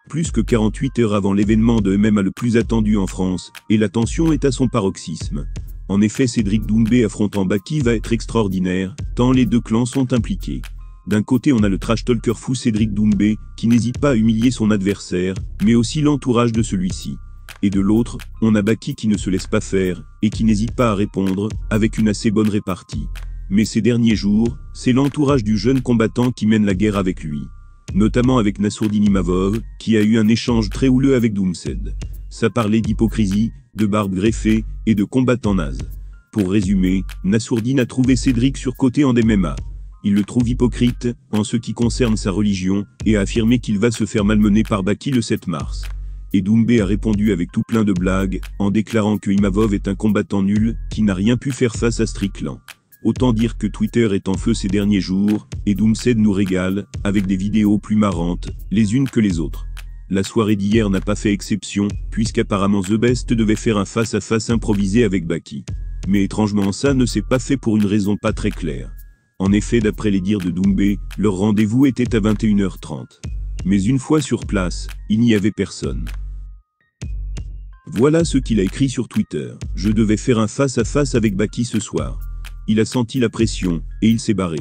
Plus que 48 heures avant l'événement de MMA le plus attendu en France, et la tension est à son paroxysme. En effet, Cédric Doumbé affrontant Baki va être extraordinaire, tant les deux clans sont impliqués. D'un côté on a le trash talker fou Cédric Doumbé, qui n'hésite pas à humilier son adversaire, mais aussi l'entourage de celui-ci. Et de l'autre, on a Baki qui ne se laisse pas faire, et qui n'hésite pas à répondre, avec une assez bonne répartie. Mais ces derniers jours, c'est l'entourage du jeune combattant qui mène la guerre avec lui. Notamment avec Nassourdine Imavov, qui a eu un échange très houleux avec Doomsed. Ça parlait d'hypocrisie, de barbe greffée, et de combattants nazes. Pour résumer, Nassourdine a trouvé Cédric surcoté en MMA. Il le trouve hypocrite, en ce qui concerne sa religion, et a affirmé qu'il va se faire malmener par Baki le 7 mars. Et Doumbé a répondu avec tout plein de blagues, en déclarant que Imavov est un combattant nul, qui n'a rien pu faire face à Strickland. Autant dire que Twitter est en feu ces derniers jours, et Doomsed nous régale, avec des vidéos plus marrantes, les unes que les autres. La soirée d'hier n'a pas fait exception, puisqu'apparemment The Best devait faire un face-à-face improvisé avec Baki. Mais étrangement ça ne s'est pas fait pour une raison pas très claire. En effet, d'après les dires de Doumbé, leur rendez-vous était à 21h30. Mais une fois sur place, il n'y avait personne. Voilà ce qu'il a écrit sur Twitter. Je devais faire un face-à-face avec Baki ce soir. Il a senti la pression, et il s'est barré.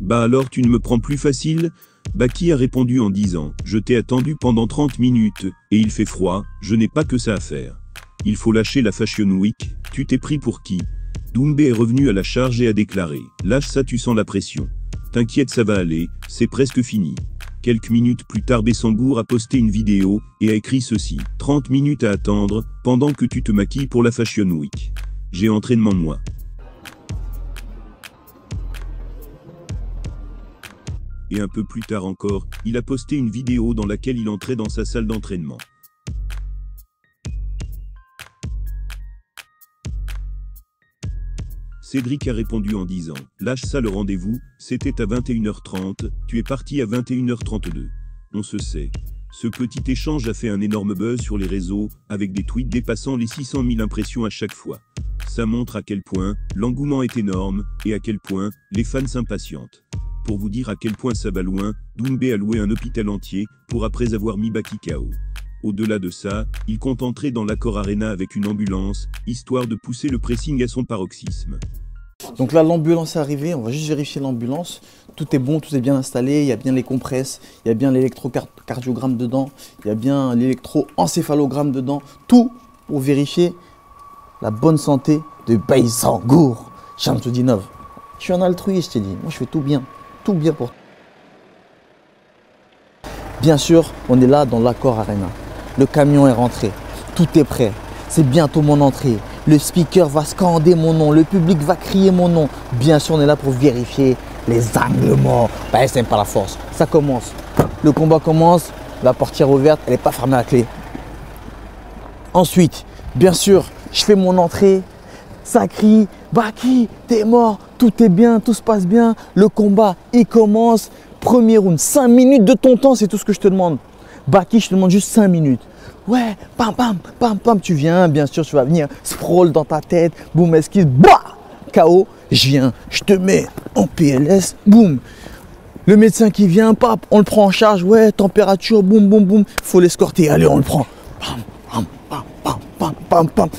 Bah alors tu ne me prends plus facile ? Baki a répondu en disant « Je t'ai attendu pendant 30 minutes, et il fait froid, je n'ai pas que ça à faire. Il faut lâcher la Fashion Week, tu t'es pris pour qui ?» Doumbé est revenu à la charge et a déclaré « Lâche ça, tu sens la pression. T'inquiète, ça va aller, c'est presque fini. » Quelques minutes plus tard, Bessangour a posté une vidéo, et a écrit ceci « 30 minutes à attendre, pendant que tu te maquilles pour la Fashion Week. J'ai entraînement moi. » Et un peu plus tard encore, il a posté une vidéo dans laquelle il entrait dans sa salle d'entraînement. Cédric a répondu en disant « Lâche ça, le rendez-vous, c'était à 21h30, tu es parti à 21h32. On se sait. » Ce petit échange a fait un énorme buzz sur les réseaux, avec des tweets dépassant les 600 000 impressions à chaque fois. Ça montre à quel point l'engouement est énorme, et à quel point les fans s'impatientent. Pour vous dire à quel point ça va loin, Doumbé a loué un hôpital entier, pour après avoir mis Baki KO. Au-delà de ça, il compte entrer dans l'Accor Arena avec une ambulance, histoire de pousser le pressing à son paroxysme. Donc là, l'ambulance est arrivée, on va juste vérifier l'ambulance. Tout est bon, tout est bien installé, il y a bien les compresses, il y a bien l'électrocardiogramme dedans, il y a bien l'électroencéphalogramme dedans. Tout pour vérifier la bonne santé de Bessangour Shamsudinov. Je suis un altruiste, je t'ai dit, moi je fais tout bien pour toi. Bien sûr, on est là dans l'Accor Arena. Le camion est rentré, tout est prêt. C'est bientôt mon entrée. Le speaker va scander mon nom, le public va crier mon nom. Bien sûr, on est là pour vérifier les angles morts. Bah, c'est pas la force. Ça commence. Le combat commence, la portière ouverte, elle n'est pas fermée à clé. Ensuite, bien sûr, je fais mon entrée. Ça crie, Baki, t'es mort, tout est bien, tout se passe bien. Le combat, il commence. Premier round, 5 minutes de ton temps, c'est tout ce que je te demande. Baki, je te demande juste 5 minutes. Ouais, pam, pam, pam, pam, tu viens, bien sûr, tu vas venir, sprawl dans ta tête, boum, esquive, bah, KO, je viens, je te mets en PLS, boum. Le médecin qui vient, pap, on le prend en charge, ouais, température, boum, boum, boum, faut l'escorter, allez, on le prend. Pam, pam, pam, pam, pam, pam, pam.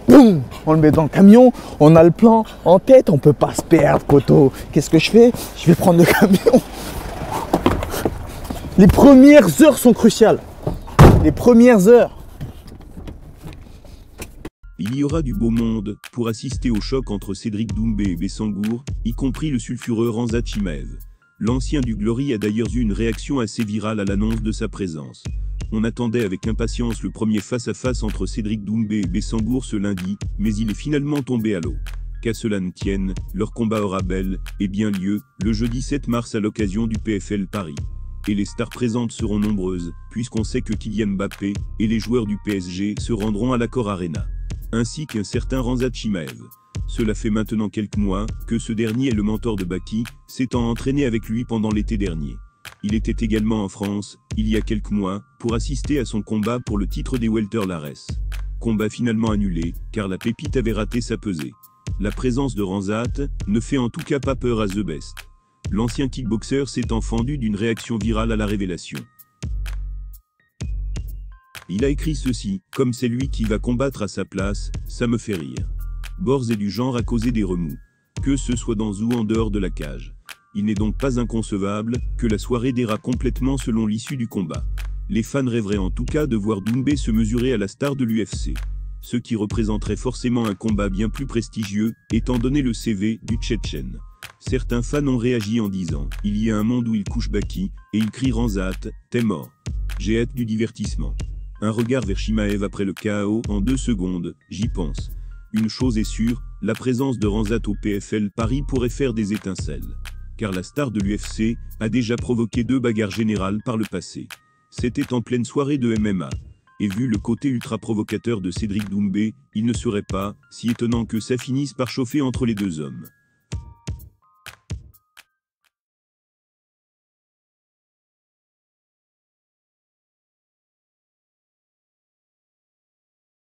Boum, on le met dans le camion, on a le plan en tête, on peut pas se perdre, poteau. Qu'est-ce que je fais? Je vais prendre le camion. Les premières heures sont cruciales. Les premières heures. Il y aura du beau monde pour assister au choc entre Cédric Doumbé et Bessangour, y compris le sulfureux Ramzat Chimaev. L'ancien du Glory a d'ailleurs eu une réaction assez virale à l'annonce de sa présence. On attendait avec impatience le premier face-à-face entre Cédric Doumbé et Bessangour ce lundi, mais il est finalement tombé à l'eau. Qu'à cela ne tienne, leur combat aura bel et bien lieu le jeudi 7 mars à l'occasion du PFL Paris. Et les stars présentes seront nombreuses, puisqu'on sait que Kylian Mbappé et les joueurs du PSG se rendront à l'Accor Arena, ainsi qu'un certain Ramzat Chimaev. Cela fait maintenant quelques mois que ce dernier est le mentor de Baki, s'étant entraîné avec lui pendant l'été dernier. Il était également en France, il y a quelques mois, pour assister à son combat pour le titre des Welter Lares. Combat finalement annulé, car la pépite avait raté sa pesée. La présence de Ramzat ne fait en tout cas pas peur à The Best. L'ancien kickboxer s'étant fendu d'une réaction virale à la révélation. Il a écrit ceci, comme c'est lui qui va combattre à sa place, ça me fait rire. Borz est du genre à causer des remous, que ce soit dans ou en dehors de la cage. Il n'est donc pas inconcevable que la soirée dérape complètement selon l'issue du combat. Les fans rêveraient en tout cas de voir Doumbé se mesurer à la star de l'UFC. Ce qui représenterait forcément un combat bien plus prestigieux, étant donné le CV du Tchétchène. Certains fans ont réagi en disant « Il y a un monde où il couche Baki, et il crie Ramzat, t'es mort. J'ai hâte du divertissement. » Un regard vers Chimaev après le KO en 2 secondes, j'y pense. Une chose est sûre, la présence de Ramzat au PFL Paris pourrait faire des étincelles. Car la star de l'UFC a déjà provoqué 2 bagarres générales par le passé. C'était en pleine soirée de MMA. Et vu le côté ultra provocateur de Cédric Doumbé, il ne serait pas si étonnant que ça finisse par chauffer entre les 2 hommes.